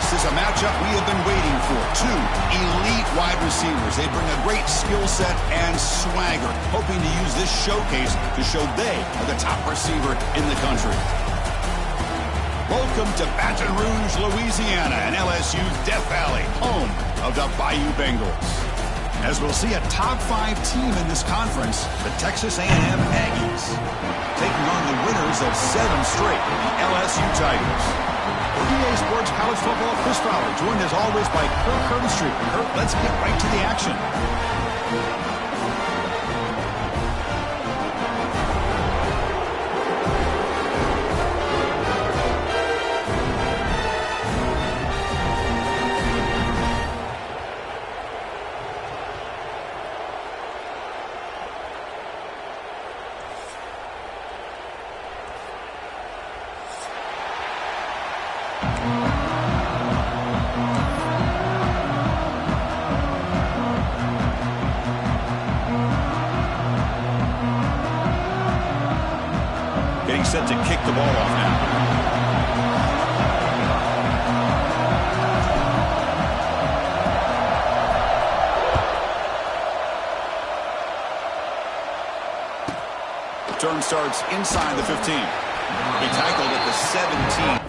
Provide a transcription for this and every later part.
This is a matchup we have been waiting for. Two elite wide receivers. They bring a great skill set and swagger, hoping to use this showcase to show they are the top receiver in the country. Welcome to Baton Rouge, Louisiana, and LSU's Death Valley, home of the Bayou Bengals. As we'll see a top 5 team in this conference, the Texas A&M Aggies, taking on the winners of 7 straight, the LSU Tigers. For EA Sports College Football, Chris Fowler, joined as always by Kirk Herbstreit. Kirk, let's get right to the action. Getting set to kick the ball off now. Turn starts inside the 15. He tackled at the 17.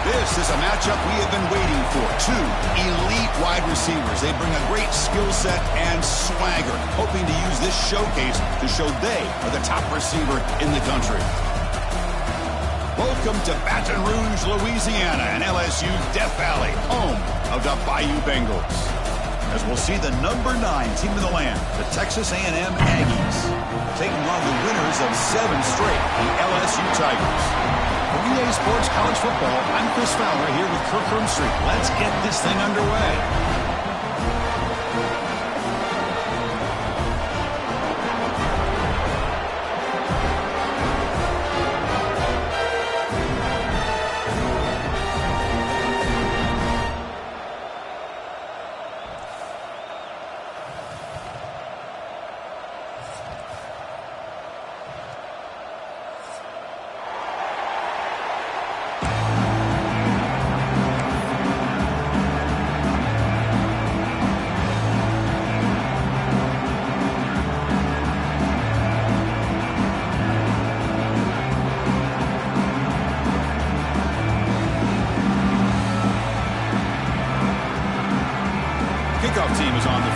This is a matchup we have been waiting for. Two elite wide receivers. They bring a great skill set and swagger, hoping to use this showcase to show they are the top receiver in the country. Welcome to Baton Rouge, Louisiana, and LSU's Death Valley, home of the Bayou Bengals. As we'll see the number 9 team in the land, the Texas A&M Aggies, taking on the winners of 7 straight, the LSU Tigers. For EA Sports College Football, I'm Chris Fowler here with Kirk Herbstreit. Let's get this thing underway.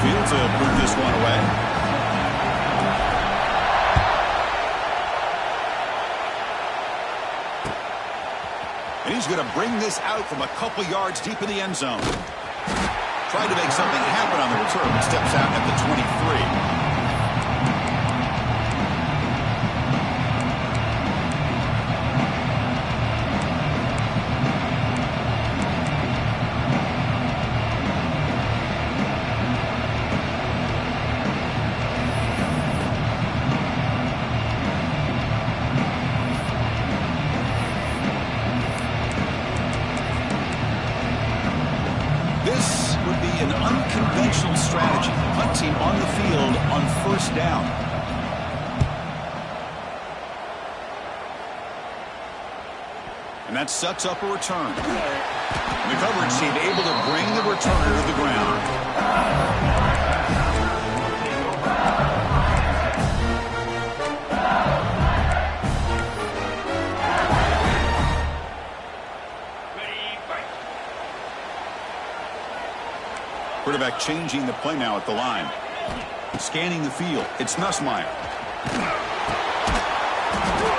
field to put this one away. And he's going to bring this out from a couple yards deep in the end zone. Tried to make something happen on the return. Steps out at the 23. This would be an unconventional strategy, punting on the field on first down. And that sets up a return. The coverage team able to bring the returner to the ground. Quarterback changing the play now at the line. Scanning the field. It's Nussmeier.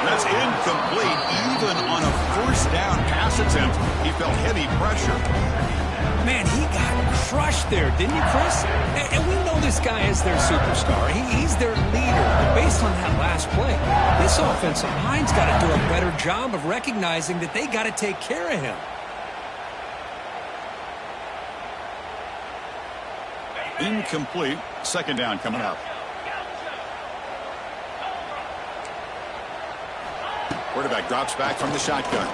That's incomplete. Even on a first down pass attempt, he felt heavy pressure. Man, he got crushed there, didn't he, Chris? And we know this guy is their superstar. He's their leader. But based on that last play, this offensive line's got to do a better job of recognizing that they got to take care of him. Incomplete. Second down coming up. Quarterback drops back from the shotgun.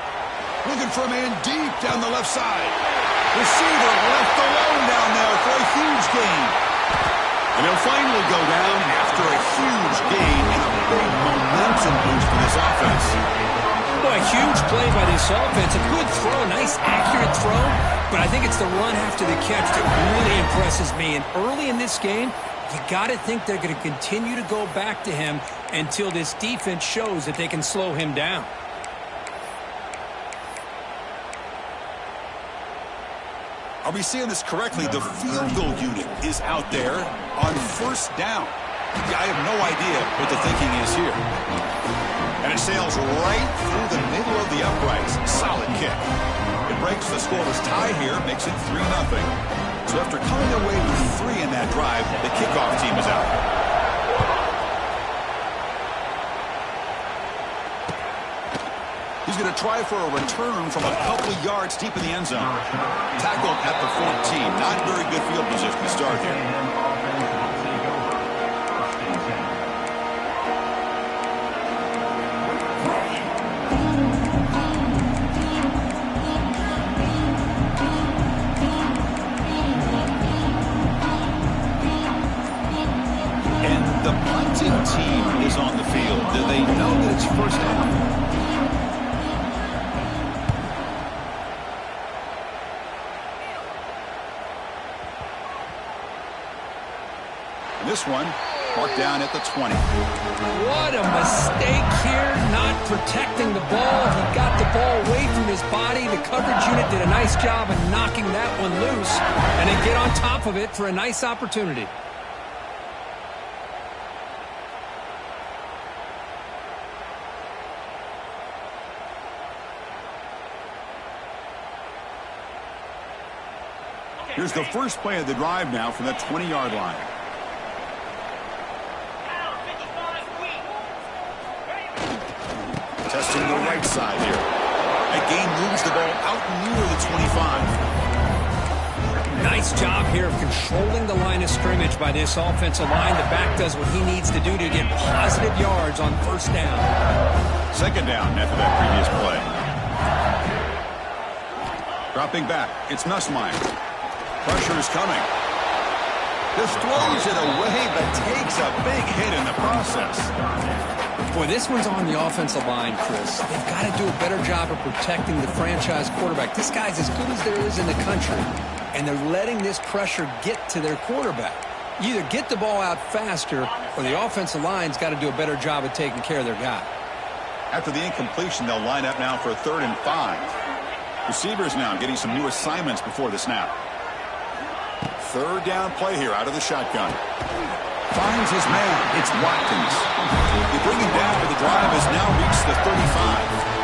Looking for a man deep down the left side. Receiver left alone down there for a huge gain. And he'll finally go down after a huge gain and a big momentum boost for this offense. Boy, a huge play by this offense. A good throw, nice accurate throw. But I think it's the run after the catch that really impresses me. And early in this game, you got to think they're going to continue to go back to him until this defense shows that they can slow him down. Are we seeing this correctly? The field goal unit is out there on first down. I have no idea what the thinking is here. And it sails right through the middle of the uprights. Solid kick. It breaks the scoreless tie here, makes it 3-0. So after coming away with 3 in that drive, the kickoff team is out. He's going to try for a return from a couple of yards deep in the end zone. Tackled at the 14. Not very good field position to start here. Team is on the field. Do they know that it's first down? This one marked down at the 20. What a mistake here, not protecting the ball. He got the ball away from his body. The coverage unit did a nice job of knocking that one loose, and they get on top of it for a nice opportunity. Here's the first play of the drive now from that 20-yard line. Testing the right side here. That game moves the ball out near the 25. Nice job here of controlling the line of scrimmage by this offensive line. The back does what he needs to do to get positive yards on first down. Second down after that previous play. Dropping back, it's Nussmeier. Pressure is coming. Just throws it away, but takes a big hit in the process. Boy, this one's on the offensive line, Chris. They've got to do a better job of protecting the franchise quarterback. This guy's as good as there is in the country, and they're letting this pressure get to their quarterback. You either get the ball out faster, or the offensive line's got to do a better job of taking care of their guy. After the incompletion, they'll line up now for a 3rd and 5. Receivers now getting some new assignments before the snap. third down play here out of the shotgun. Finds his man. It's Watkins. They bring him down, but the drive has now reached the 35.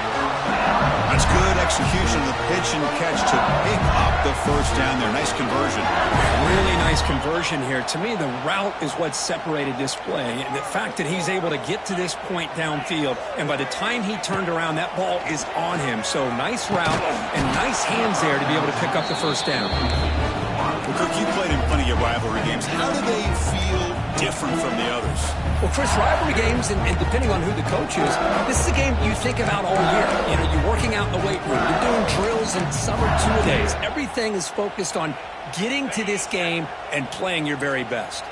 That's good execution of the pitch and catch to pick up the first down there. Nice conversion. Really nice conversion here. To me, the route is what separated this play. And the fact that he's able to get to this point downfield, and by the time he turned around, that ball is on him. So nice route and nice hands there to be able to pick up the first down. Well, Cook, you played in plenty of rivalry games. How do they feel different from the others? Well, Chris, rivalry games, and depending on who the coach is, this is a game you think about all year. You know, you're working out in the weight room. You're doing drills and summer two-a-days. Everything is focused on getting to this game and playing your very best.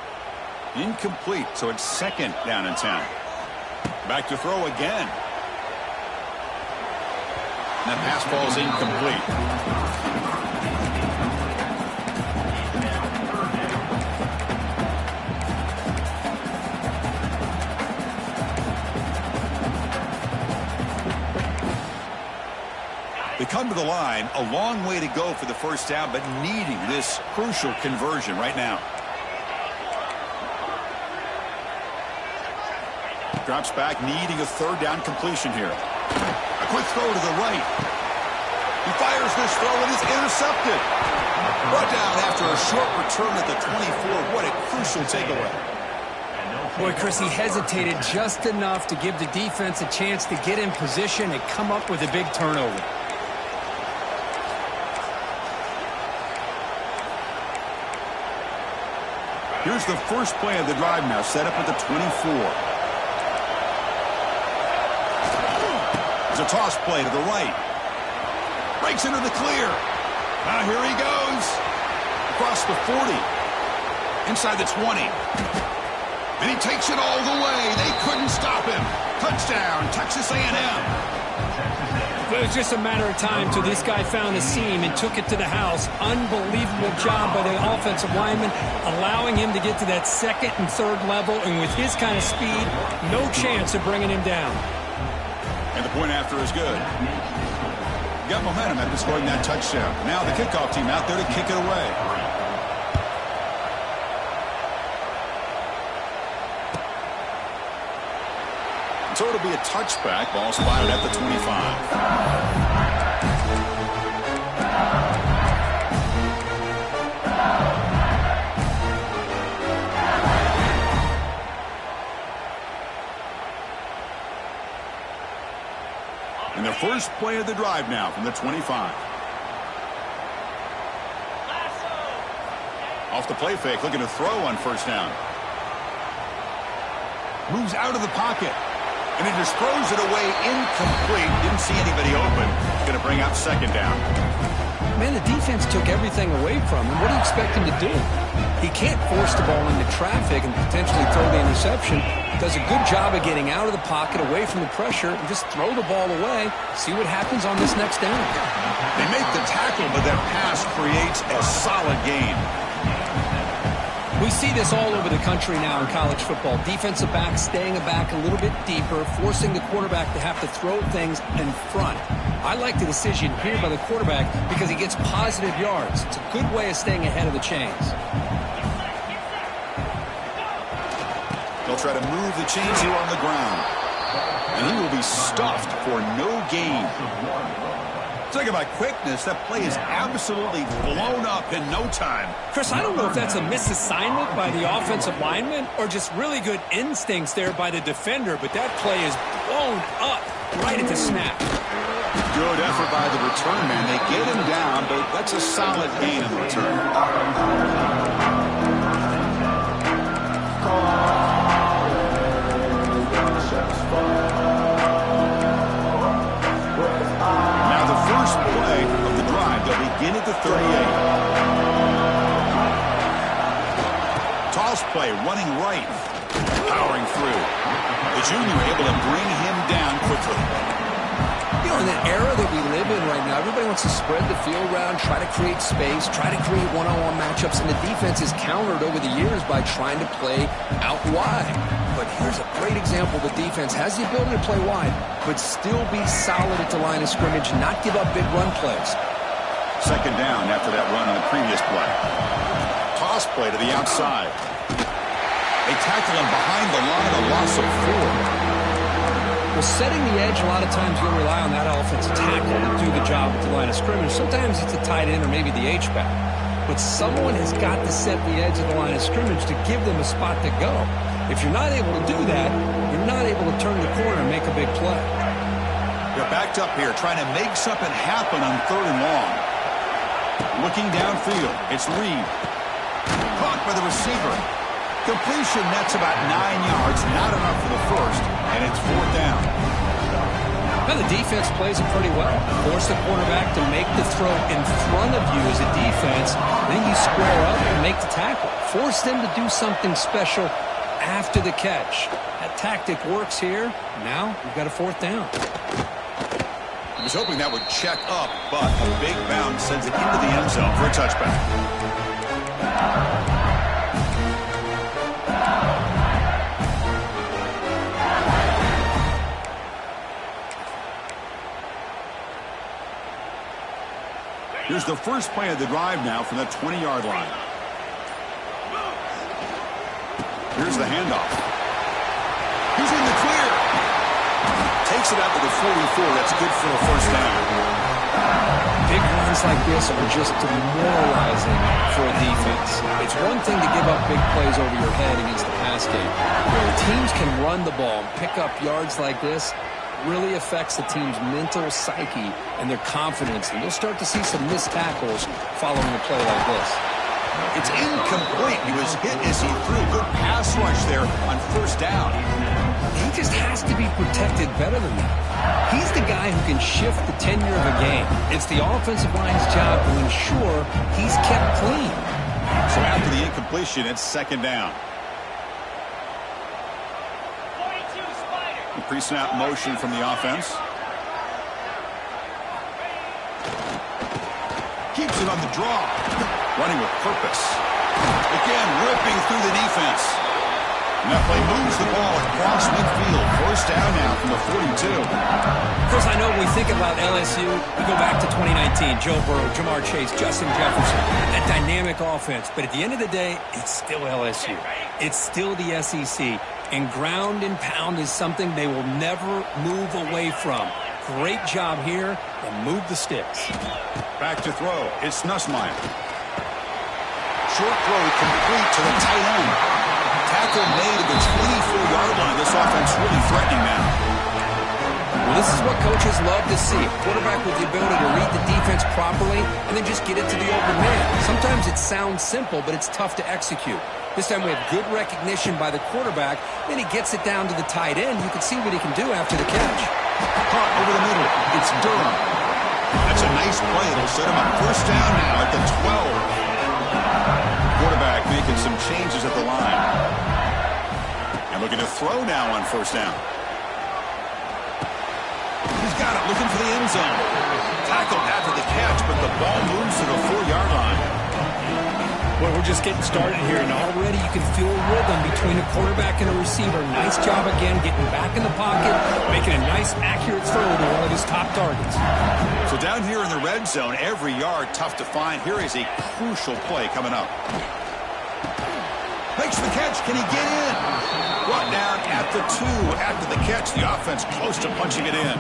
Incomplete, so it's second down and 10. Back to throw again. And that pass ball is incomplete. They come to the line, a long way to go for the first down, but needing this crucial conversion right now. Drops back, needing a third down completion here. A quick throw to the right. He fires this throw and is intercepted. Brought down after a short return at the 24. What a crucial takeaway. Boy, Chris, he hesitated just enough to give the defense a chance to get in position and come up with a big turnover. Here's the first play of the drive now, set up at the 24. It's a toss play to the right. Breaks into the clear. Now here he goes. Across the 40. Inside the 20. And he takes it all the way. They couldn't stop him. Touchdown, Texas A&M. It was just a matter of time till this guy found a seam and took it to the house. Unbelievable job by the offensive lineman, allowing him to get to that second and third level, and with his kind of speed, no chance of bringing him down. And the point after is good. Got momentum after scoring that touchdown. Now the kickoff team out there to kick it away. So it'll be a touchback. Ball spotted at the 25. And the first play of the drive now from the 25. Off the play fake, looking to throw on first down. Moves out of the pocket. And he just throws it away incomplete. Didn't see anybody open. Going to bring out second down. Man, the defense took everything away from him. What do you expect him to do? He can't force the ball into traffic and potentially throw the interception. Does a good job of getting out of the pocket, away from the pressure, and just throw the ball away. See what happens on this next down. They make the tackle, but that pass creates a solid gain. We see this all over the country now in college football. Defensive backs staying back a little bit deeper, forcing the quarterback to have to throw things in front. I like the decision here by the quarterback because he gets positive yards. It's a good way of staying ahead of the chains. They'll try to move the chains here on the ground. And he will be stuffed for no gain. Talk about quickness. That play is absolutely blown up in no time. Chris, I don't know if that's a misassignment by the offensive lineman or just really good instincts there by the defender, but that play is blown up right at the snap. Good effort by the return man. They get him down, but that's a solid gain in the return. First play of the drive. They'll begin at the 38. Toss play, running right, powering through. The junior able to bring him down quickly. You know, in the era that we live in right now, everybody wants to spread the field around, try to create space, try to create one-on-one matchups, and the defense is countered over the years by trying to play out wide. But here's a great example. The defense has the ability to play wide, but still be solid at the line of scrimmage and not give up big run plays. Second down after that run on the previous play. toss play to the outside. They tackle him behind the line, a loss of 4. Well, setting the edge, a lot of times you'll rely on that offensive tackle to do the job at the line of scrimmage. Sometimes it's a tight end or maybe the H-back. But someone has got to set the edge of the line of scrimmage to give them a spot to go. If you're not able to do that, you're not able to turn the corner and make a big play. They're backed up here, trying to make something happen on 3rd and long. Looking downfield, it's Reed. Caught by the receiver. Completion, that's about 9 yards, not enough for the first, and it's 4th down. Now the defense plays it pretty well. Force the quarterback to make the throw in front of you as a defense. Then you square up and make the tackle. Force them to do something special after the catch. That tactic works here. Now you've got a 4th down. He was hoping that would check up, but a big bounce sends it into the end zone for a touchback. Here's the first play of the drive now from the 20-yard line. Here's the handoff. He's in the clear. Takes it out to the 44. That's good for a 1st down. Big runs like this are just demoralizing for a defense. It's one thing to give up big plays over your head against the pass game. Where teams can run the ball and pick up yards like this, really affects the team's mental psyche and their confidence. And you'll start to see some missed tackles following a play like this. It's incomplete. He was hit as he threw. Good pass rush there on 1st down. He just has to be protected better than that. He's the guy who can shift the tenure of a game. It's the offensive line's job to ensure he's kept clean. So after the incompletion, it's 2nd down. Pre-snap motion from the offense. Keeps it on the draw. Running with purpose. Again, ripping through the defense. And that play moves the ball across midfield. 1st down now from the 42. Of course, I know when we think about LSU, we go back to 2019. Joe Burrow, Jamar Chase, Justin Jefferson. That dynamic offense. But at the end of the day, it's still LSU. It's still the SEC. And ground and pound is something they will never move away from. Great job here, and move the sticks. Back to throw. It's Nussmeier. Short throw complete to the tight end. Tackle made at the 24-yard line. This offense really threatening now. Well, this is what coaches love to see. A quarterback with the ability to read the defense properly and then just get it to the open man. Sometimes it sounds simple, but it's tough to execute. This time we have good recognition by the quarterback. Then he gets it down to the tight end. You can see what he can do after the catch. Caught over the middle. It's Durham. That's a nice play. It'll set him up 1st down now at the 12. Quarterback making some changes at the line. And looking to throw now on 1st down. He's got it, looking for the end zone. Tackled after the catch, but the ball moves to the 4-yard line. Well, we're just getting started here, and already you can feel a rhythm between a quarterback and a receiver. Nice job again getting back in the pocket, making a nice, accurate throw to one of his top targets. So down here in the red zone, every yard tough to find. Here is a crucial play coming up. Makes the catch. Can he get in? Brought down at the 2 after the catch. The offense close to punching it in.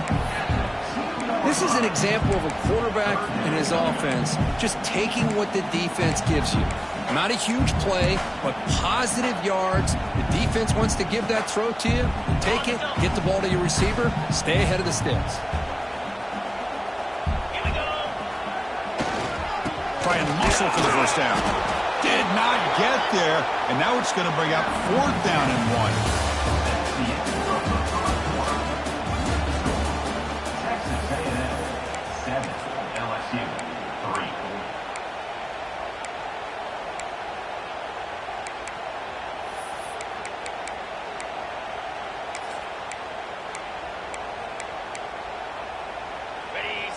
This is an example of a quarterback and his offense just taking what the defense gives you. Not a huge play, but positive yards. The defense wants to give that throw to you. You take it, get the ball to your receiver, stay ahead of the sticks. Try and muscle for the 1st down. Did not get there, and now it's going to bring up 4th down and 1.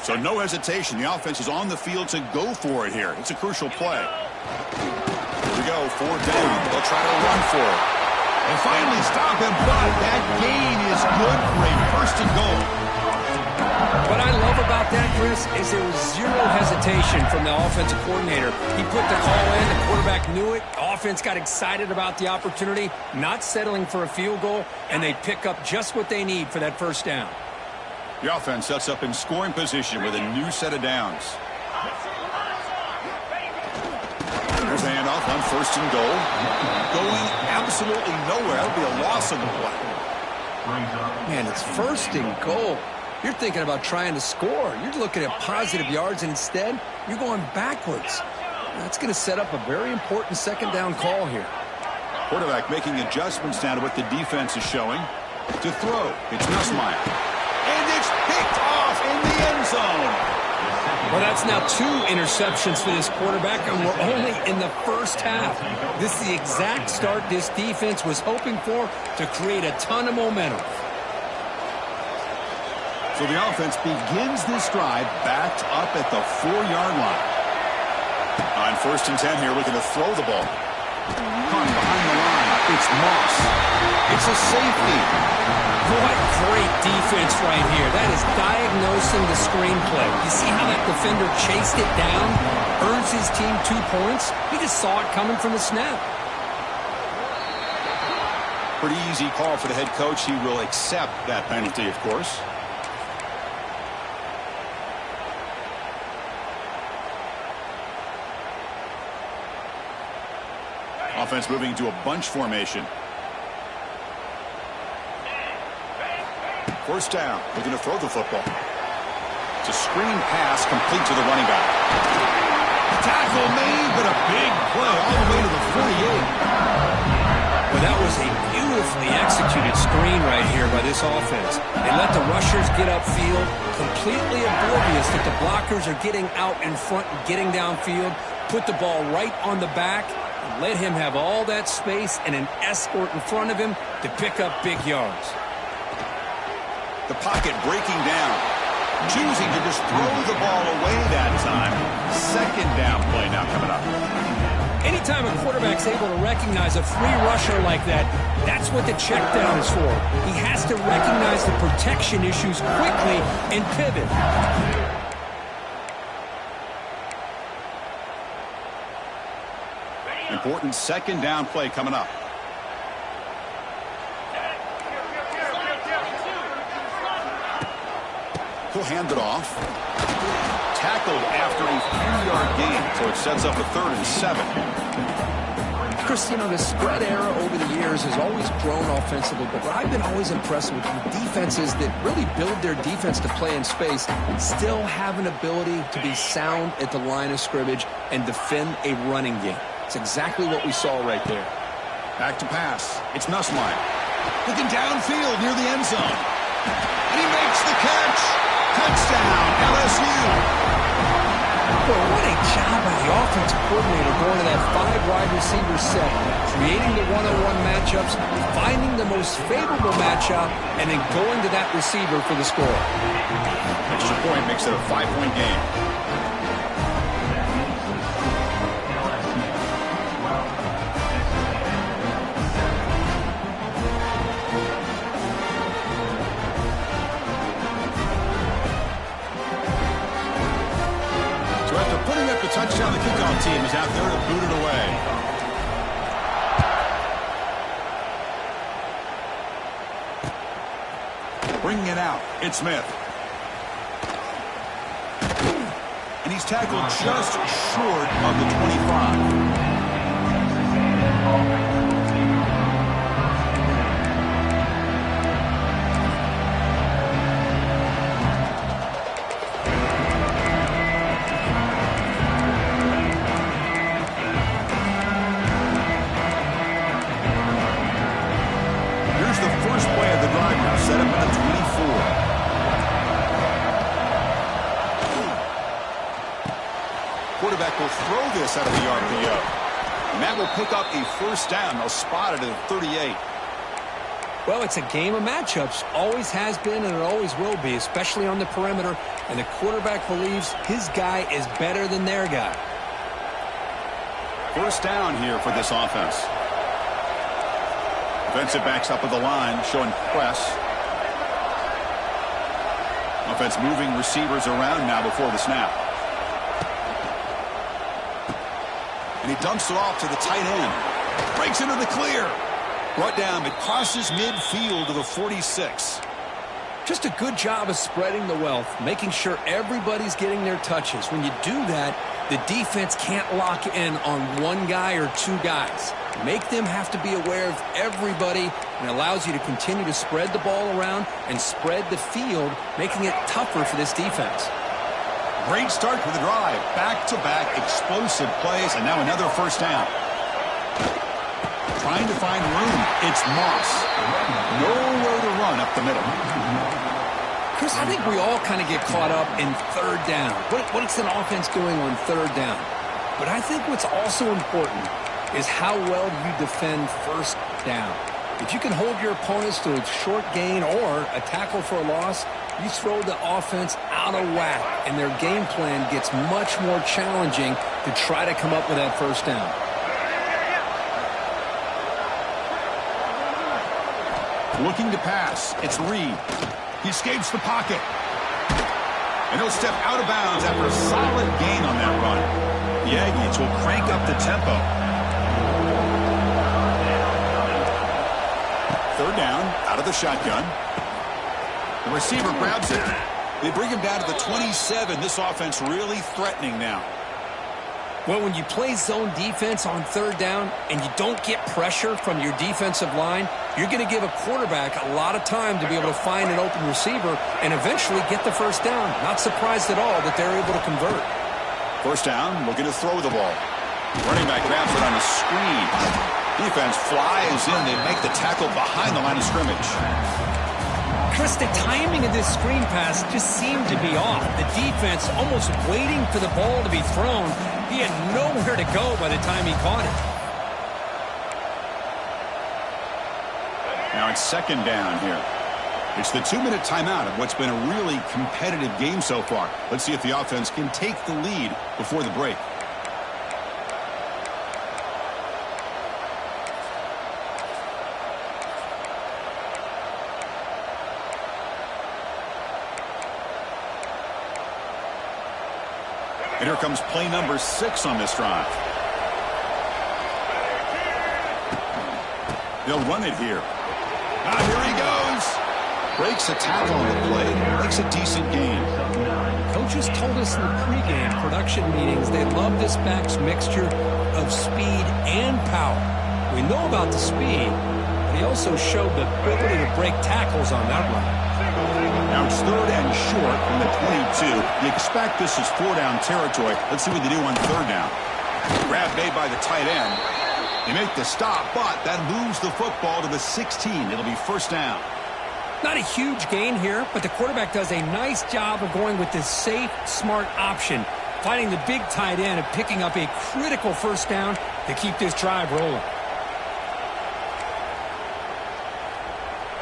So no hesitation. The offense is on the field to go for it here. It's a crucial play. Here we go, 4th down. They'll try to run for it. And finally stop him, but that gain is good for a 1st and goal. Well, What I love about that, Chris, is there was zero hesitation from the offensive coordinator. He put the call in, the quarterback knew it, offense got excited about the opportunity, not settling for a field goal, and they pick up just what they need for that first down. The offense sets up in scoring position with a new set of downs. There's a handoff on first and goal. Going absolutely nowhere. That'll be a loss of the play. Man, it's first and goal. You're thinking about trying to score. You're looking at positive yards, and instead, you're going backwards. That's going to set up a very important second down call here. Quarterback making adjustments now to what the defense is showing. To throw, it's Nussmeier. And it's picked off in the end zone. Well, that's now 2 interceptions for this quarterback, and we're only in the first half. This is the exact start this defense was hoping for to create a ton of momentum. So the offense begins this drive backed up at the 4-yard line. On first and 10 here, looking to throw the ball. Hung behind the line. It's Moss. It's a safety. What great defense right here. That is diagnosing the screenplay. You see how that defender chased it down? Earns his team 2 points? He just saw it coming from the snap. Pretty easy call for the head coach. He will accept that penalty, of course. Offense moving to a bunch formation. First down, looking to throw the football. It's a screen pass complete to the running back. Tackle made, but a big play all the way to the 48. Well, that was a beautifully executed screen right here by this offense. They let the rushers get upfield, completely oblivious that the blockers are getting out in front and getting downfield, put the ball right on the back, and let him have all that space and an escort in front of him to pick up big yards. The pocket breaking down. Choosing to just throw the ball away that time. Second down play now coming up. Anytime a quarterback's able to recognize a free rusher like that, that's what the check down is for. He has to recognize the protection issues quickly and pivot. Important second down play coming up. He'll hand it off. Tackled after a 3-yard gain, so it sets up a 3rd and 7. Chris, you know, the spread era over the years has always grown offensively, but what I've been always impressed with defenses that really build their defense to play in space still have an ability to be sound at the line of scrimmage and defend a running game. It's exactly what we saw right there. Back to pass. It's Nussmeier. Looking downfield near the end zone. And he makes the catch. Touchdown, LSU. Well, what a job by the offensive coordinator going to that 5-wide receiver set, creating the one-on-one matchups, finding the most favorable matchup, and then going to that receiver for the score. Extra point makes it a 5-point game. Touchdown, the kickoff team is out there to boot it away. Bringing it out, it's Smith. And he's tackled just short of the 25. Set up at the 24. Quarterback will throw this out of the RPO. And that will pick up a first down. They'll spot it at 38. Well, it's a game of matchups. Always has been and it always will be, especially on the perimeter. And the quarterback believes his guy is better than their guy. First down here for this offense. Defensive backs up at the line, showing press. A Offense moving receivers around now before the snap. And he dumps it off to the tight end. Breaks into the clear. Brought down. It crosses midfield to the 46. Just a good job of spreading the wealth, making sure everybody's getting their touches. When you do that, the defense can't lock in on one guy or two guys. Make them have to be aware of everybody, and allows you to continue to spread the ball around and spread the field, making it tougher for this defense. Great start to the drive. Back-to-back explosive plays, and now another first down. Trying to find room. It's Moss. Nowhere to run up the middle. Chris, I think we all kind of get caught up in third down. What's an offense doing on third down? But I think what's also important is how well you defend first down. If you can hold your opponents to a short gain or a tackle for a loss, you throw the offense out of whack, and their game plan gets much more challenging to try to come up with that first down. Looking to pass. It's Reed. He escapes the pocket. And he'll step out of bounds after a solid gain on that run. The Aggies will crank up the tempo. Third down, out of the shotgun. The receiver grabs it. They bring him down to the 27. This offense really threatening now. Well, when you play zone defense on third down and you don't get pressure from your defensive line, you're going to give a quarterback a lot of time to be able to find an open receiver and eventually get the first down. Not surprised at all that they're able to convert. First down, looking to throw the ball. Running back grabs it on a screen. Defense flies in. They make the tackle behind the line of scrimmage. Chris, the timing of this screen pass just seemed to be off. The defense almost waiting for the ball to be thrown. He had nowhere to go by the time he caught it. Now it's second down here. It's the 2-minute timeout of what's been a really competitive game so far. Let's see if the offense can take the lead before the break. And here comes play number 6 on this drive. They'll run it here. Here he goes. Breaks a tackle on the play. Makes a decent gain. Coaches told us in the pregame production meetings they love this back's mixture of speed and power. We know about the speed, but he also showed the ability to break tackles on that run. Now it's third and short from the 22. You expect this is 4-down territory. Let's see what they do on third down. Grab made by the tight end. They make the stop, but that moves the football to the 16. It'll be first down. Not a huge gain here, but the quarterback does a nice job of going with this safe, smart option, finding the big tight end and picking up a critical first down to keep this drive rolling.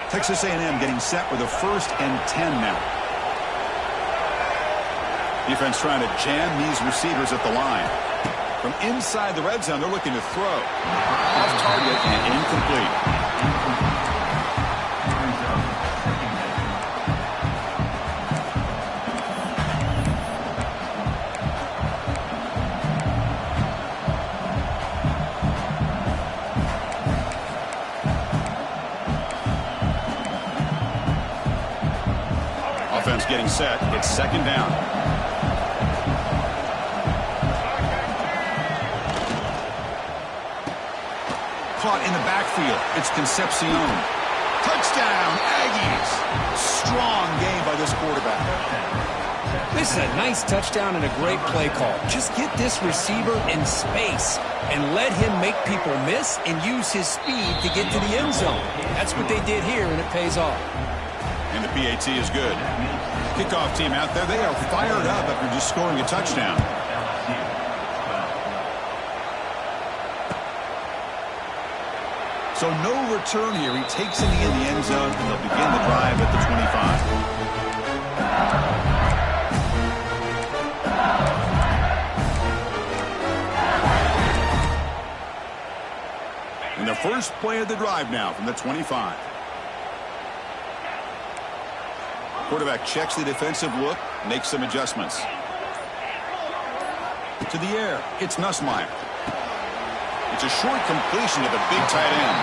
Texas A&M getting set with a 1st and 10 now. Defense trying to jam these receivers at the line. From inside the red zone, they're looking to throw. Off target and incomplete. Offense getting set. It's second down. Caught in the backfield. It's Concepcion. Touchdown, Aggies. Strong game by this quarterback. This is a nice touchdown and a great play call. Just get this receiver in space and let him make people miss and use his speed to get to the end zone. That's what they did here, and it pays off. And the PAT is good. Kickoff team out there, they are fired up after just scoring a touchdown. So no return here. He takes it in the end zone, and they'll begin the drive at the 25. And the first play of the drive now from the 25. Quarterback checks the defensive look, makes some adjustments. To the air, it's Nussmeier. It's a short completion to the big tight end.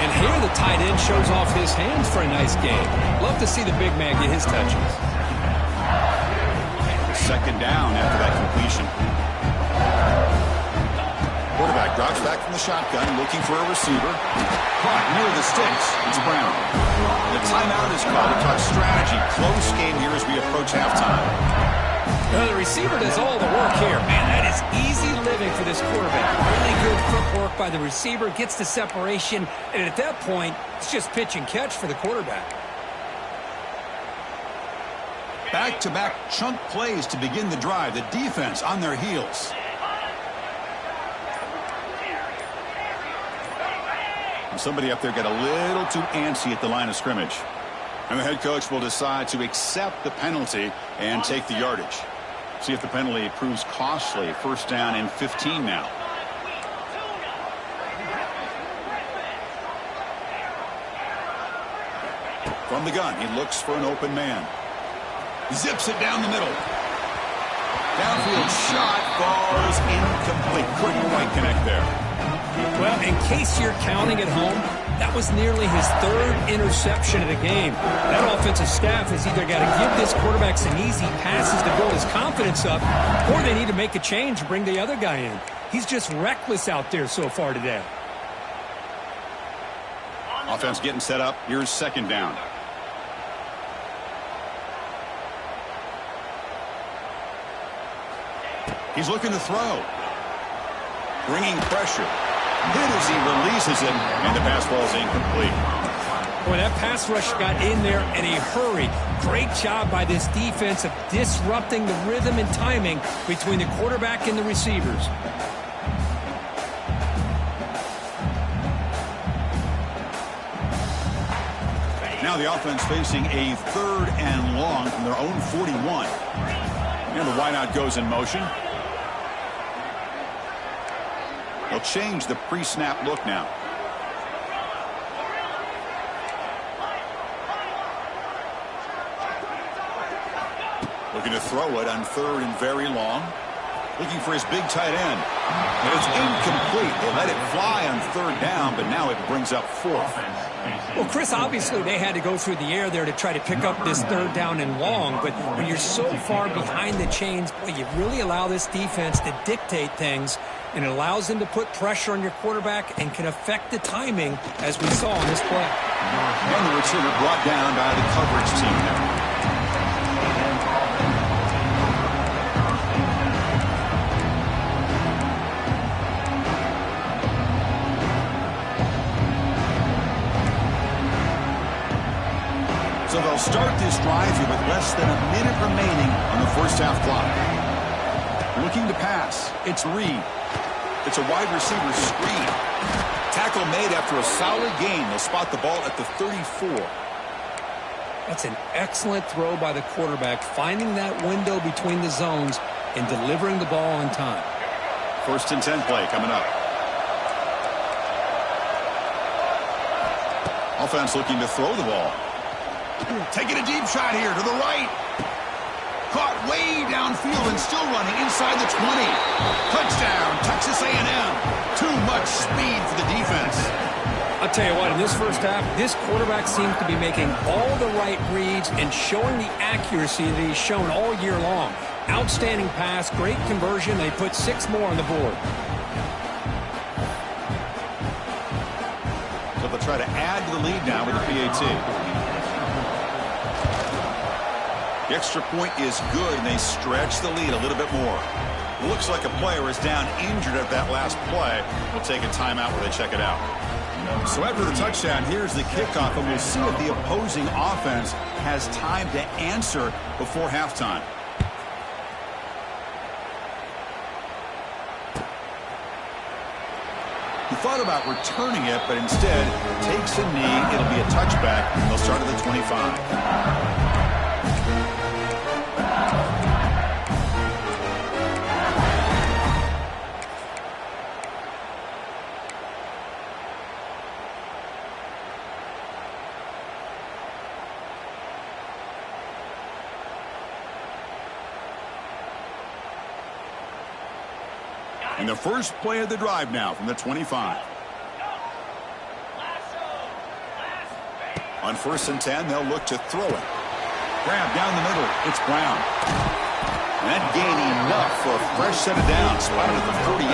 And here the tight end shows off his hands for a nice game. Love to see the big man get his touches. Second down after that completion. Quarterback drops back from the shotgun, looking for a receiver. Caught near the sticks. It's Brown. The timeout is called to talk strategy. Close game here as we approach halftime. Well, the receiver does all the work here. Man, that is easy living for this quarterback. Really good footwork by the receiver, gets the separation, and at that point, it's just pitch and catch for the quarterback. Back-to-back chunk plays to begin the drive. The defense on their heels. And somebody up there got a little too antsy at the line of scrimmage. And the head coach will decide to accept the penalty and take the yardage. See if the penalty proves costly. First down and 15 now. From the gun, he looks for an open man. Zips it down the middle. Downfield shot falls incomplete. Couldn't quite connect there. Well, in case you're counting at home, that was nearly his third interception of the game. That offensive staff has either got to give this quarterback some easy passes to build his confidence up, or they need to make a change to bring the other guy in. He's just reckless out there so far today. Offense getting set up. Here's second down. He's looking to throw. Bringing pressure. Hit as he releases it, and the pass falls incomplete. Boy, that pass rush got in there in a hurry. Great job by this defense of disrupting the rhythm and timing between the quarterback and the receivers. Now the offense facing a third and long from their own 41. And the wideout goes in motion. They'll change the pre-snap look now. Looking to throw it on third and very long. Looking for his big tight end. And it's incomplete. They let it fly on third down, but now it brings up fourth. Well, Chris, obviously they had to go through the air there to try to pick up this third down and long, but when you're so far behind the chains, boy, you really allow this defense to dictate things, and it allows them to put pressure on your quarterback and can affect the timing, as we saw on this play. And the returner brought down by the coverage team there. So they'll start this drive here with less than a minute remaining on the first half clock. Looking to pass. It's Reed. It's a wide receiver screen. Tackle made after a solid gain. They'll spot the ball at the 34. That's an excellent throw by the quarterback, finding that window between the zones and delivering the ball on time. First and 10 play coming up. Offense looking to throw the ball. Taking a deep shot here to the right. Caught way downfield and still running inside the 20. Touchdown, Texas A&M. Too much speed for the defense. I'll tell you what, in this first half, this quarterback seems to be making all the right reads and showing the accuracy that he's shown all year long. Outstanding pass, great conversion. They put 6 more on the board. So they'll try to add to the lead now with the PAT. The extra point is good, and they stretch the lead a little bit more. Looks like a player is down injured at that last play. We'll take a timeout where they check it out. So after the touchdown, here's the kickoff, and we'll see if the opposing offense has time to answer before halftime. He thought about returning it, but instead takes a knee. It'll be a touchback, and they'll start at the 25. And the first play of the drive now from the 25. On 1st and 10, they'll look to throw it. Grab down the middle. It's Brown. And that gain enough for a fresh set of downs. Spotted at the 48.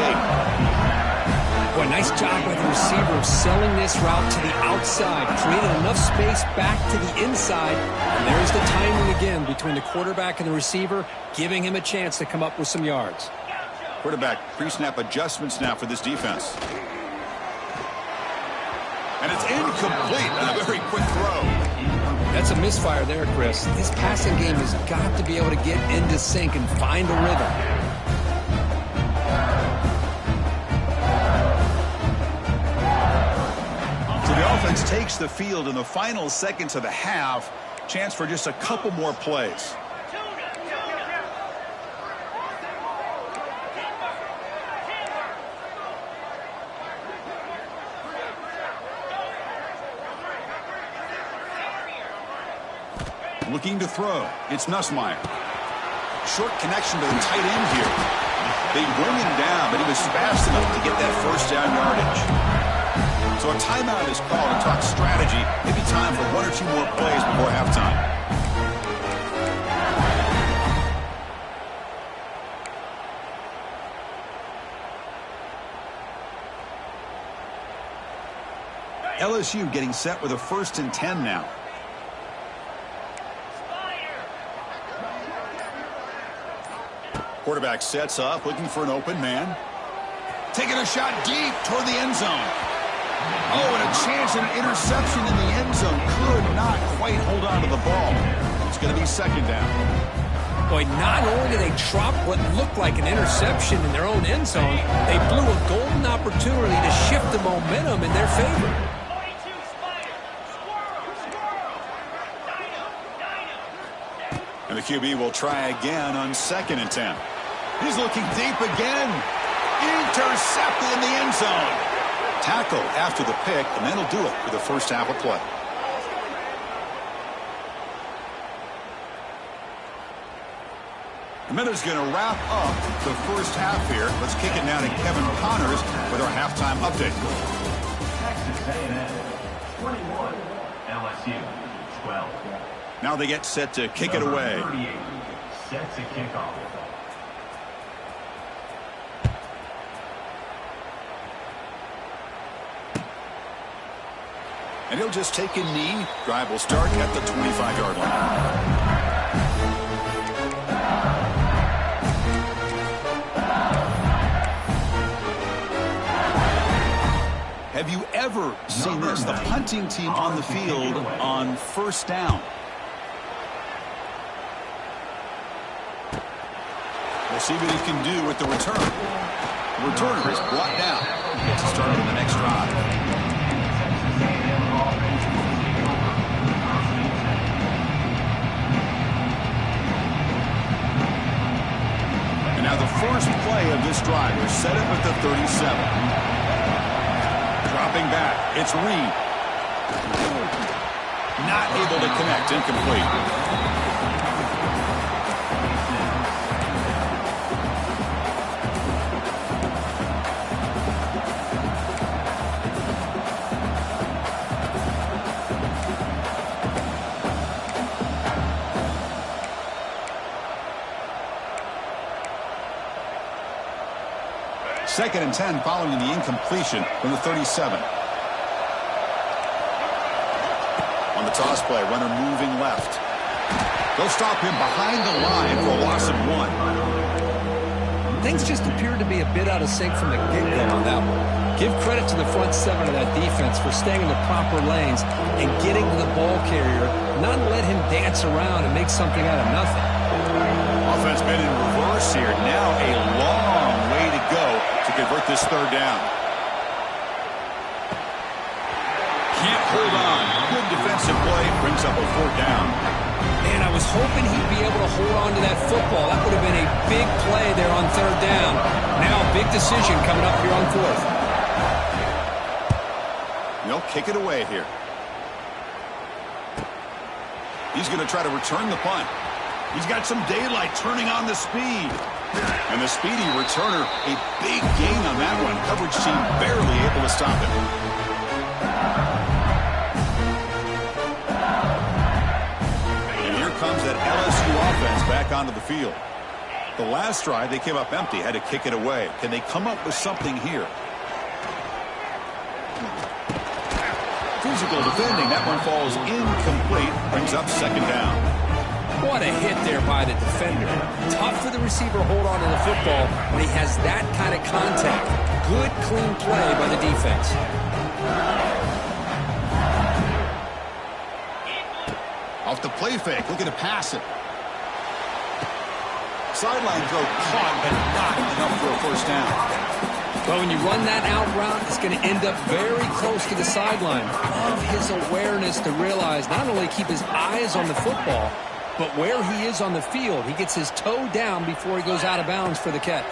Boy, nice job by the receiver of selling this route to the outside, creating enough space back to the inside. And there's the timing again between the quarterback and the receiver, giving him a chance to come up with some yards. Quarterback pre-snap adjustments now for this defense. And it's incomplete on a very quick throw. That's a misfire there, Chris. This passing game has got to be able to get into sync and find a rhythm. So the offense takes the field in the final seconds of the half. Chance for just a couple more plays. Looking to throw. It's Nussmeier. Short connection to the tight end here. They bring him down, but he was fast enough to get that first down yardage. So a timeout is called to talk strategy. Maybe time for 1 or 2 more plays before halftime. LSU getting set with a 1st and 10 now. Quarterback sets up, looking for an open man. Taking a shot deep toward the end zone. Oh, and a chance at an interception in the end zone. Could not quite hold on to the ball. It's going to be 2nd down. Boy, not only did they drop what looked like an interception in their own end zone, they blew a golden opportunity to shift the momentum in their favor. And the QB will try again on 2nd and 10. He's looking deep again. Intercepted in the end zone. Tackle after the pick, and that'll do it for the first half of play. The Miller's going to wrap up the first half here. Let's kick it now to Kevin Connors with our halftime update. Texas A&M 21, LSU 12. Now they get set to kick it away. 38 set to kick off. And he'll just take a knee. Drive will start at the 25-yard line. Have you ever seen this? The punting team on the field on 1st down. We'll see what he can do with the return. The returner is brought down. He gets started on the next drive. And now the first play of this drive is set up at the 37. Dropping back, it's Reed. Not able to connect, incomplete. Second and 10 following the incompletion from the 37. On the toss play, runner moving left. They'll stop him behind the line for a loss of 1. Things just appeared to be a bit out of sync from the get-go on that one. Give credit to the front 7 of that defense for staying in the proper lanes and getting to the ball carrier, not let him dance around and make something out of nothing. Offense been in reverse here. Now a long way to go to convert this 3rd down. Can't hold on. Good defensive play. Brings up a 4th down. Man, I was hoping he'd be able to hold on to that football. That would have been a big play there on 3rd down. Now a big decision coming up here on 4th. They'll kick it away here. He's going to try to return the punt. He's got some daylight turning on the speed. And the speedy returner, a big gain on that one. Coverage team barely able to stop it. And here comes that LSU offense back onto the field. The last drive, they came up empty, had to kick it away. Can they come up with something here? Physical defending. That one falls incomplete. Brings up second down. What a hit there by the defender. Tough for the receiver to hold on to the football when he has that kind of contact. Good, clean play by the defense. Off the play fake, looking to pass it. Sideline throw caught, but not enough for a first down. Well, when you run that out route, it's going to end up very close to the sideline. Love his awareness to realize not only keep his eyes on the football, but where he is on the field. He gets his toe down before he goes out of bounds for the catch.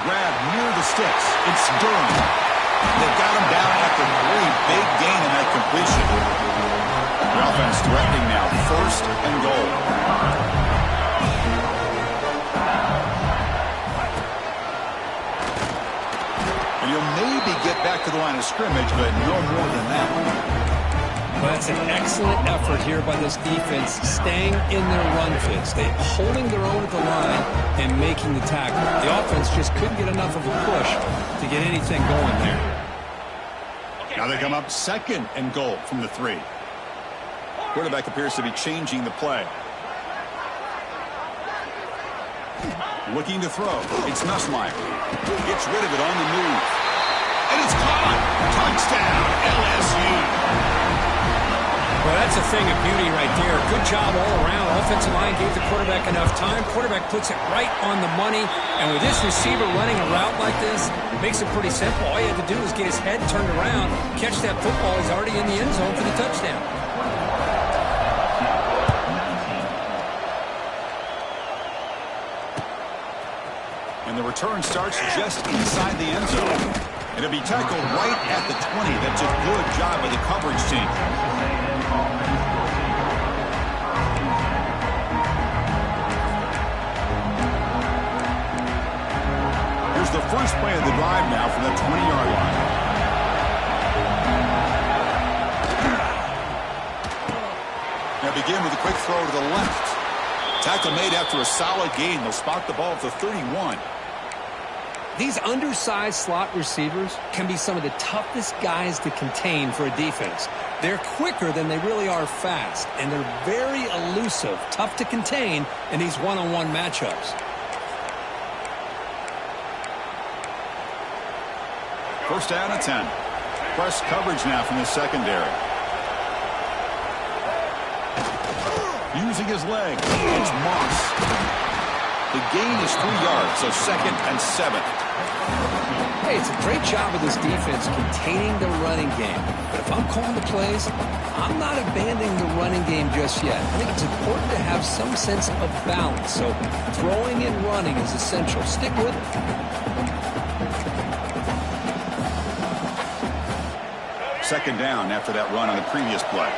Grab near the sticks. It's Durham. They've got him down after 3. Big gain in that completion. The offense threatening now. First and goal. And you'll maybe get back to the line of scrimmage, but no more than that. Well, that's an excellent effort here by this defense, staying in their run fits. They holding their own at the line and making the tackle. The offense just couldn't get enough of a push to get anything going there. Now they come up second and goal from the 3. Quarterback appears to be changing the play. Looking to throw. It's Nussmeier. Gets rid of it on the move. And it's caught. Touchdown, LSU. Well, that's a thing of beauty right there. Good job all around. Offensive line gave the quarterback enough time. Quarterback puts it right on the money. And with this receiver running a route like this, it makes it pretty simple. All you have to do is get his head turned around, catch that football. He's already in the end zone for the touchdown. And the return starts just inside the end zone. It'll be tackled right at the 20. That's a good job by the coverage team. Here's the first play of the drive now from the 20-yard line. Now begin with a quick throw to the left. Tackle made after a solid gain. They'll spot the ball at the 31. These undersized slot receivers can be some of the toughest guys to contain for a defense. They're quicker than they really are fast, and they're very elusive, tough to contain in these one-on-one matchups. First down at 10. Press coverage now from the secondary. Using his leg. It's Moss. The gain is 3 yards, so second and 7. Hey, it's a great job of this defense containing the running game. But if I'm calling the plays, I'm not abandoning the running game just yet. I think it's important to have some sense of balance. So throwing and running is essential. Stick with it. Second down after that run on the previous play.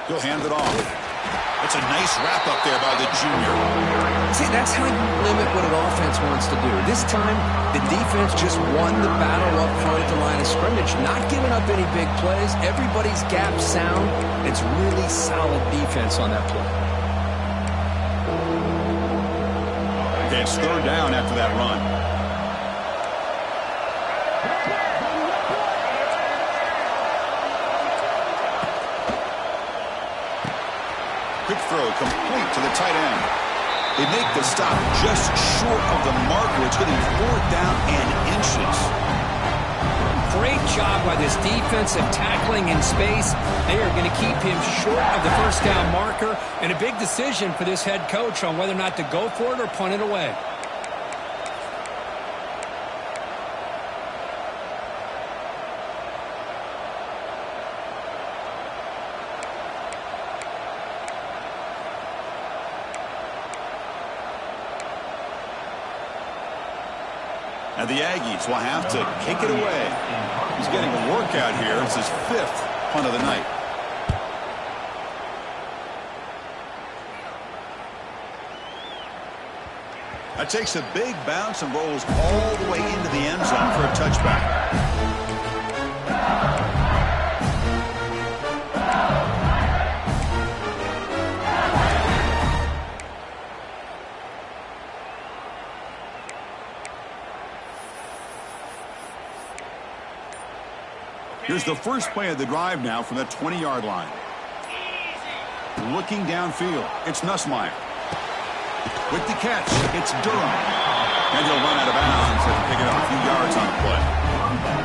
He'll hand it off. It's a nice wrap-up there by the junior. See, that's how you limit what an offense wants to do. This time, the defense just won the battle up front at the line of scrimmage, not giving up any big plays. Everybody's gap sound. It's really solid defense on that play. Okay, it's third down after that run. Quick throw complete to the tight end. They make the stop just short of the marker. It's getting 4th down and inches. Great job by this defensive tackling in space. They are going to keep him short of the first down marker, and a big decision for this head coach on whether or not to go for it or punt it away. And the Aggies will have to kick it away. He's getting a workout here. It's his 5th punt of the night. That takes a big bounce and rolls all the way into the end zone for a touchback. Here's the first play of the drive now from the 20-yard line. Looking downfield, it's Nussmeier. With the catch, it's Durham. And he'll run out of bounds and pick it up a few yards on the play.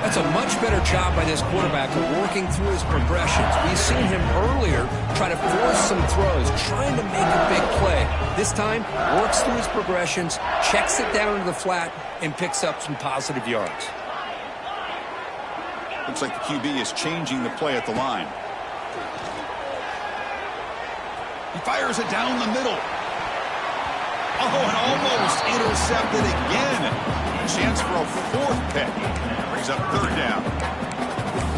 That's a much better job by this quarterback of working through his progressions. We've seen him earlier try to force some throws, trying to make a big play. This time, works through his progressions, checks it down to the flat, and picks up some positive yards. Looks like the QB is changing the play at the line. He fires it down the middle. Oh, and almost intercepted again. A chance for a fourth pick. Brings up third down.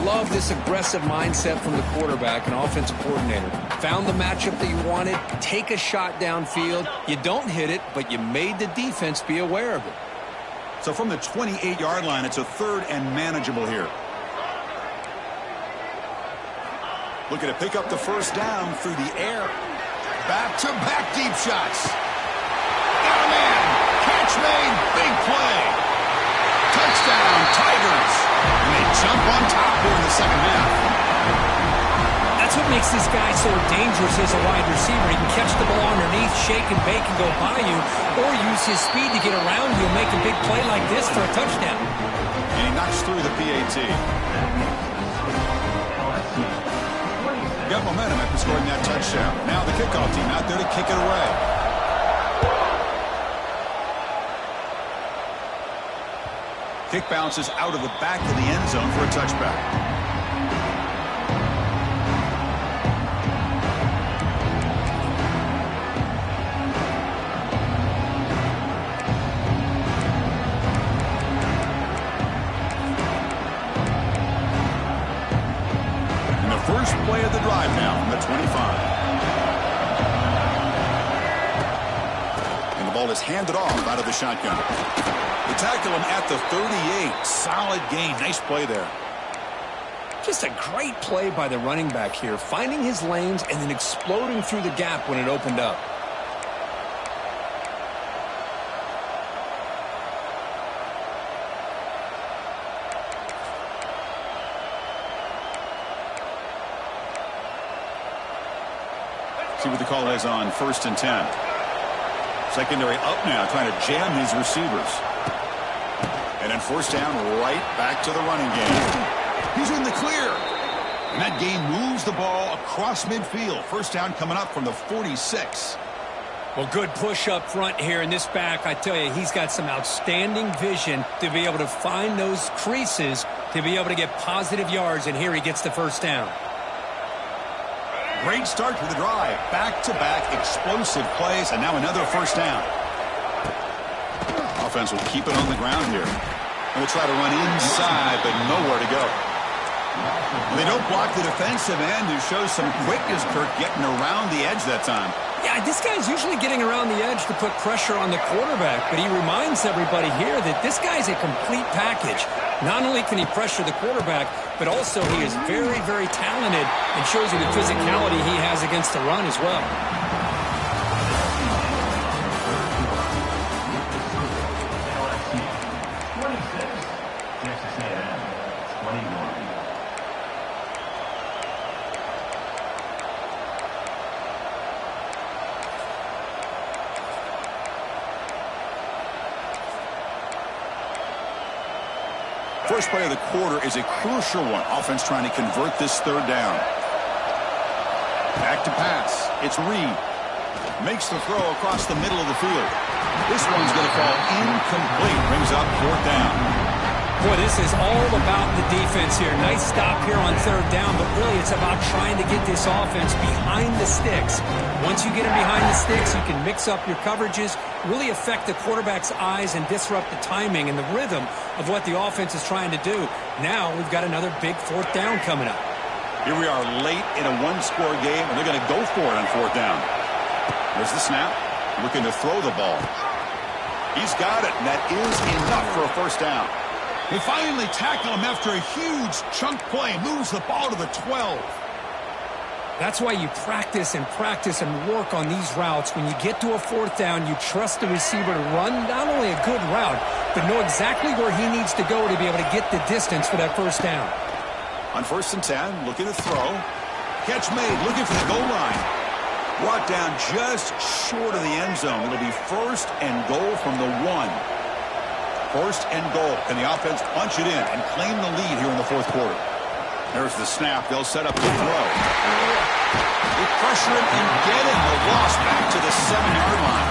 Love this aggressive mindset from the quarterback and offensive coordinator. Found the matchup that you wanted. Take a shot downfield. You don't hit it, but you made the defense be aware of it. So from the 28-yard line, it's a third and manageable here. Looking to pick up the first down through the air. Back-to-back deep shots. Got a man. Catch made. Big play. Touchdown, Tigers. And they jump on top here in the second half. That's what makes this guy so dangerous as a wide receiver. He can catch the ball underneath, shake and bake and go by you, or use his speed to get around you and make a big play like this for a touchdown. And he knocks through the PAT. Got momentum after scoring that touchdown. Now the kickoff team out there to kick it away. Kick bounces out of the back of the end zone for a touchback. First play of the drive now from the 25. And the ball is handed off out of the shotgun. They tackle him at the 38. Solid gain. Nice play there. Just a great play by the running back here, finding his lanes and then exploding through the gap when it opened up. See what the call is on 1st and 10. Secondary up now, trying to jam these receivers. And then first down, right back to the running game. He's in the clear. And that game moves the ball across midfield. First down coming up from the 46. Well, good push up front here in this back. I tell you, he's got some outstanding vision to be able to find those creases, to be able to get positive yards, and here he gets the first down. Great start to the drive. Back-to-back explosive plays, and now another first down. Offense will keep it on the ground here. And will try to run inside, but nowhere to go. They don't block the defensive end, who shows some quickness, Kirk, getting around the edge that time. Yeah, this guy's usually getting around the edge to put pressure on the quarterback, but he reminds everybody here that this guy's a complete package. Not only can he pressure the quarterback, but also he is very, very talented and shows you the physicality he has against the run as well. Texas A&M, 21. First play of the quarter is a crucial one. Offense trying to convert this third down. Back to pass. It's Reed. Makes the throw across the middle of the field. This one's going to fall incomplete. Brings up fourth down. Boy, this is all about the defense here. Nice stop here on third down, but really it's about trying to get this offense behind the sticks. Once you get them behind the sticks, you can mix up your coverages, really affect the quarterback's eyes and disrupt the timing and the rhythm of what the offense is trying to do. Now we've got another big fourth down coming up. Here we are late in a one-score game, and they're going to go for it on fourth down. There's the snap. Looking to throw the ball. He's got it, and that is enough for a first down. They finally tackle him after a huge chunk play. Moves the ball to the 12. That's why you practice and work on these routes. When you get to a fourth down, you trust the receiver to run not only a good route, but know exactly where he needs to go to be able to get the distance for that first down. On 1st and 10, looking to throw. Catch made, looking for the goal line. Brought down just short of the end zone. It'll be 1st and goal from the 1. 1st and goal. Can the offense punch it in and claim the lead here in the 4th quarter? There's the snap. They'll set up the throw. They pressure him and get him. The loss back to the 7-yard line.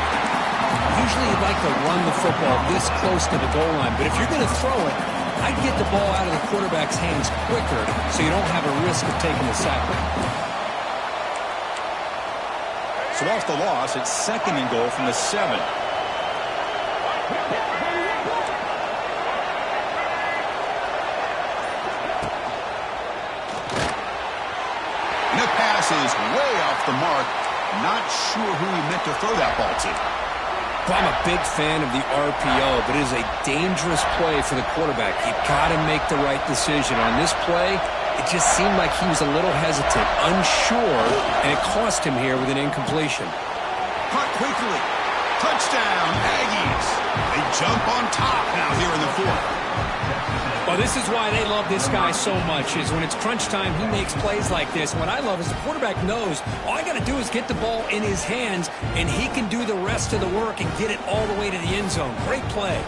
Usually you'd like to run the football this close to the goal line, but if you're going to throw it, I'd get the ball out of the quarterback's hands quicker so you don't have a risk of taking the sack. So off the loss, it's 2nd and goal from the 7. And the pass is way off the mark. Not sure who he meant to throw that ball to. Well, I'm a big fan of the RPO, but it is a dangerous play for the quarterback. You've got to make the right decision. On this play, it just seemed like he was a little hesitant, unsure, and it cost him here with an incompletion. Caught quickly. Touchdown, Aggies. They jump on top now here in the 4th. Well, this is why they love this guy so much, is when it's crunch time, he makes plays like this. What I love is the quarterback knows all I got to do is get the ball in his hands, and he can do the rest of the work and get it all the way to the end zone. Great play.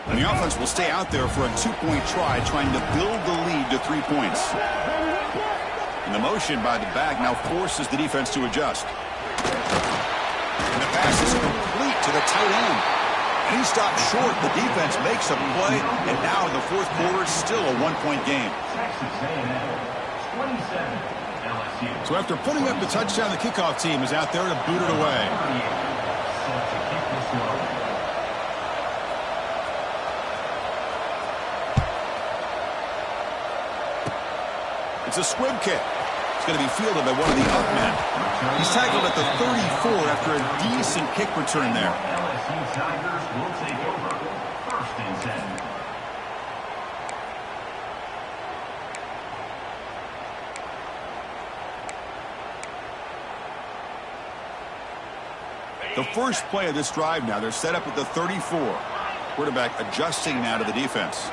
And the offense will stay out there for a 2-point try, trying to build the lead to 3 points. And the motion by the back now forces the defense to adjust. And the pass is complete to the tight end. And he stopped short. The defense makes a play, and now in the 4th quarter, still a 1-point game. So after putting up the touchdown, the kickoff team is out there to boot it away. It's a squib kick. It's going to be fielded by one of the up men. He's tackled at the 34 after a decent kick return there. LSU Tigers will take over. 1st and 10. The first play of this drive now, they're set up at the 34. Quarterback adjusting now to the defense.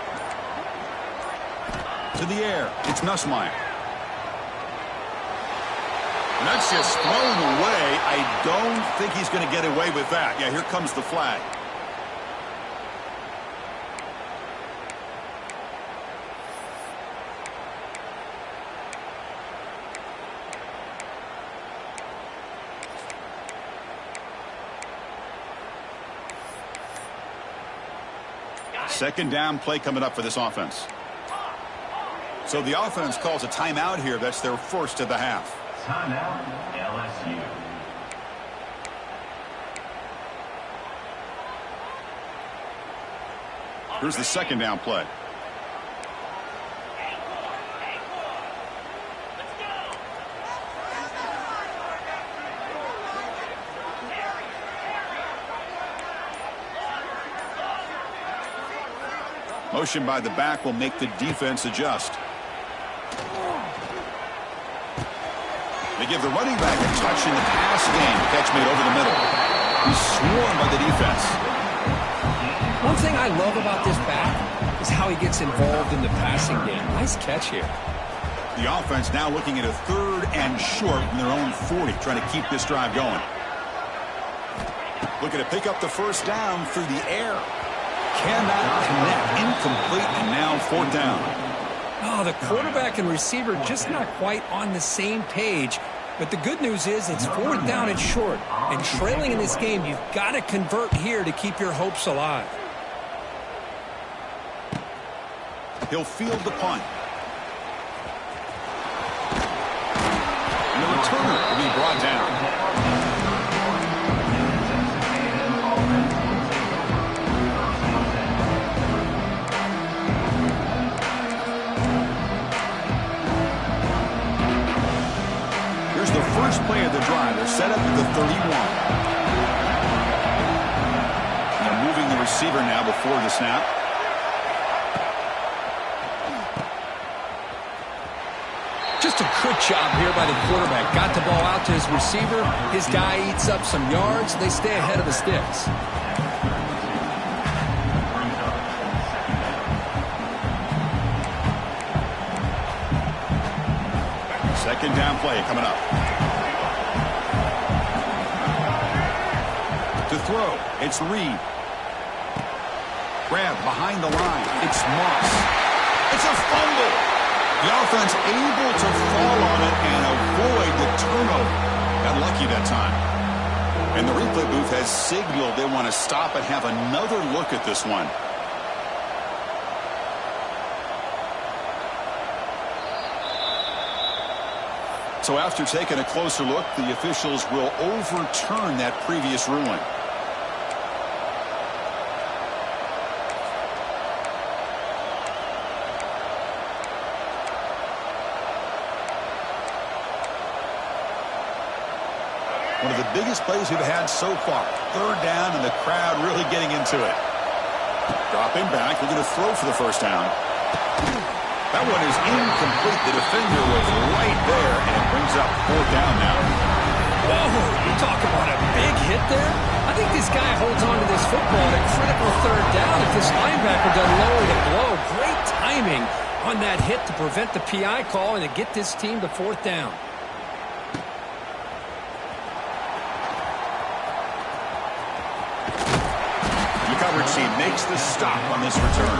To the air, it's Nussmeier. And that's just thrown away. I don't think he's going to get away with that. Yeah, here comes the flag. Second down play coming up for this offense. So the offense calls a timeout here. That's their first of the half. Timeout, LSU. Here's the second down play. Motion by the back will make the defense adjust. They give the running back a touch in the pass game. Catch made over the middle. He's swarmed by the defense. One thing I love about this back is how he gets involved in the passing game. Nice catch here. The offense now looking at a 3rd and short from their own 40, trying to keep this drive going. Looking to pick up the first down through the air. Cannot connect. Incomplete, and now 4th down. Oh, the quarterback and receiver just not quite on the same page. But the good news is it's 4th down and short. And trailing in this game, you've got to convert here to keep your hopes alive. He'll field the punt. And the returner will be brought down. 31. They're moving the receiver now before the snap. Just a good job here by the quarterback. Got the ball out to his receiver. His guy eats up some yards. They stay ahead of the sticks. Second down play coming up. To throw, it's Reed. Grab behind the line. It's Moss. It's a fumble. The offense able to fall on it and avoid the turnover. Got lucky that time. And the replay booth has signaled they want to stop and have another look at this one. So after taking a closer look, the officials will overturn that previous ruling. One of the biggest plays we've had so far. Third down and the crowd really getting into it. Dropping back. We're going to throw for the first down. That one is incomplete. The defender was right there, and it brings up fourth down now. Whoa, you talk about a big hit there. I think this guy holds on to this football at a critical third down. If this linebacker doesn't lower the blow, great timing on that hit to prevent the PI call and to get this team to fourth down. The coverage team makes the stop on this return.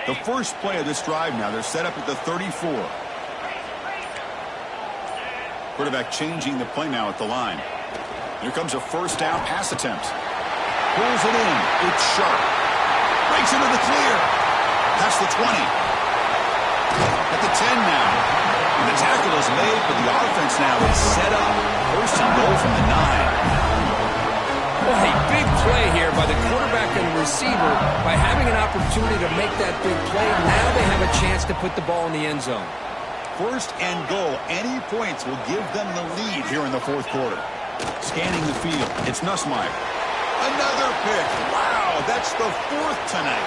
The first play of this drive now, they're set up at the 34. Quarterback changing the play now at the line. Here comes a first down pass attempt. Pulls it in. It's Sharp. Breaks into the clear. That's the 20. At the 10 now. And the tackle is made, but the offense now is set up. First and goal from the 9. Well, a big play here by the quarterback and the receiver by having an opportunity to make that big play. Now they have a chance to put the ball in the end zone. First and goal. Any points will give them the lead here in the fourth quarter. Scanning the field. It's Nussmeier. Another pick. Wow, that's the fourth tonight.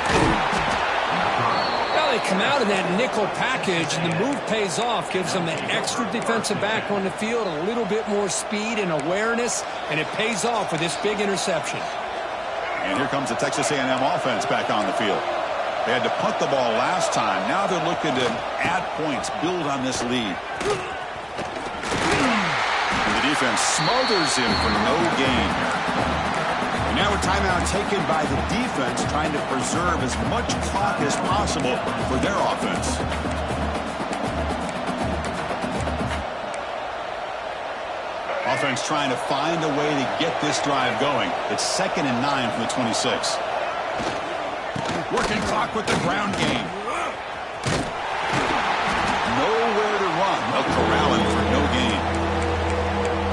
Well, they come out in that nickel package, and the move pays off. Gives them an extra defensive back on the field, a little bit more speed and awareness, and it pays off with this big interception. And here comes the Texas A&M offense back on the field. They had to punt the ball last time. Now they're looking to add points, build on this lead. And the defense smothers him for no gain. And now a timeout taken by the defense, trying to preserve as much clock as possible for their offense. Offense trying to find a way to get this drive going. It's 2nd and 9 from the 26. Working clock with the ground game. Nowhere to run. They'll corral him for no gain.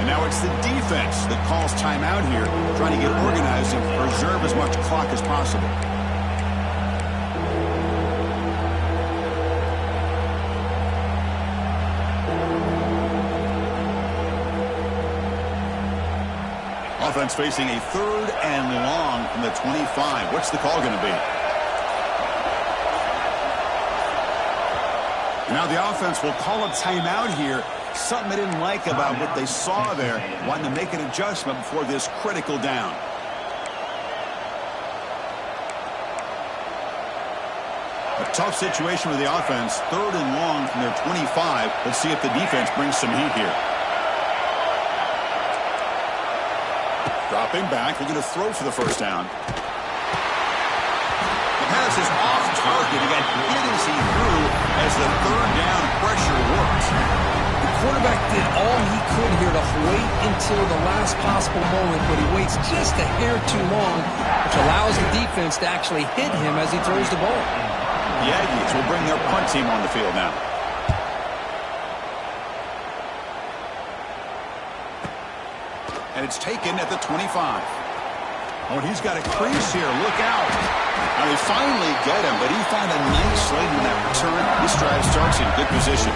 And now it's the defense that calls timeout here, trying to get organized and preserve as much clock as possible. Offense facing a 3rd and long from the 25. What's the call going to be? Now the offense will call a timeout here. Something they didn't like about what they saw there. Wanting to make an adjustment before this critical down. A tough situation with the offense. 3rd and long from their 25. Let's see if the defense brings some heat here. Dropping back. They're going to throw for the first down. The pass is off target. He got hit as he threw as the 3rd down pressure worked. The quarterback did all he could here to wait until the last possible moment, but he waits just a hair too long, which allows the defense to actually hit him as he throws the ball. The Aggies will bring their punt team on the field now. And it's taken at the 25. Oh, and he's got a crease here. Look out. Now, they finally get him, but he found a nice lane in that return. This drive starts in good position.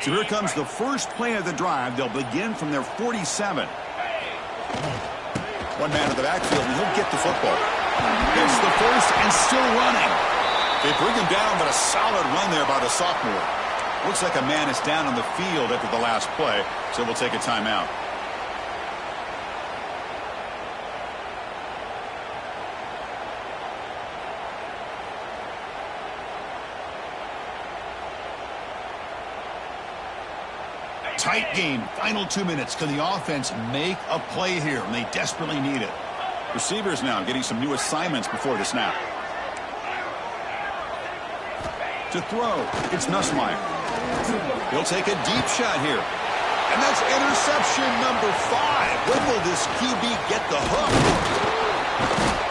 So here comes the first play of the drive. They'll begin from their 47. One man in the backfield, and he'll get the football. Gets the first and still running. They bring him down, but a solid run there by the sophomore. Looks like a man is down on the field after the last play, so we'll take a timeout. Tight game. Final 2 minutes. Can the offense make a play here? And they desperately need it. Receivers now getting some new assignments before the snap. To throw, it's Nussmeier. He'll take a deep shot here. And that's interception number 5. When will this QB get the hook?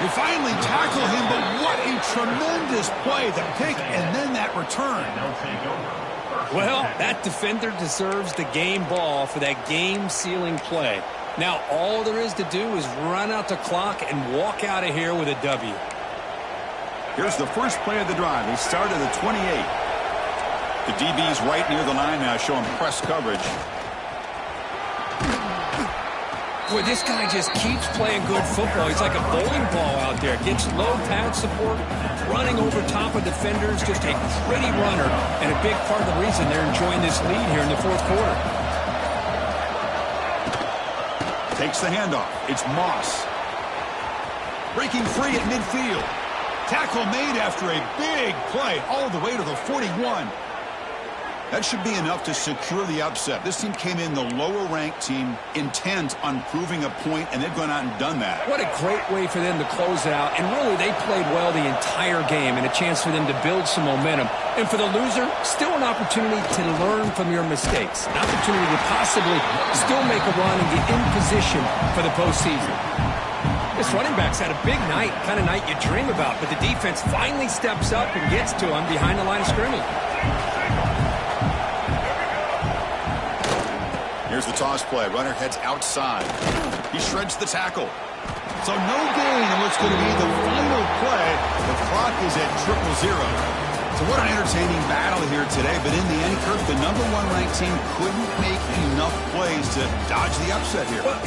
They finally tackle him, but what a tremendous play. The pick and then that return. Well, that defender deserves the game ball for that game-sealing play. Now, all there is to do is run out the clock and walk out of here with a W. Here's the first play of the drive. They start at the 28. The DB's right near the line now, showing press coverage. Boy, this guy just keeps playing good football. He's like a bowling ball out there. Gets low pad support, running over top of defenders. Just a pretty runner, and a big part of the reason they're enjoying this lead here in the fourth quarter. Takes the handoff. It's Moss. Breaking free at midfield. Tackle made after a big play all the way to the 41. That should be enough to secure the upset. This team came in the lower-ranked team intent on proving a point, and they've gone out and done that. What a great way for them to close out. And really, they played well the entire game, and a chance for them to build some momentum. And for the loser, still an opportunity to learn from your mistakes. An opportunity to possibly still make a run and get in position for the postseason. This running back's had a big night, kind of night you dream about, but the defense finally steps up and gets to him behind the line of scrimmage. Here's the toss play. Runner heads outside. He shreds the tackle. So no gain in what's going to be the final play. The clock is at 0-0. So what an entertaining battle here today. But in the end, Kirk, the #1 ranked team couldn't make enough plays to dodge the upset here. Well,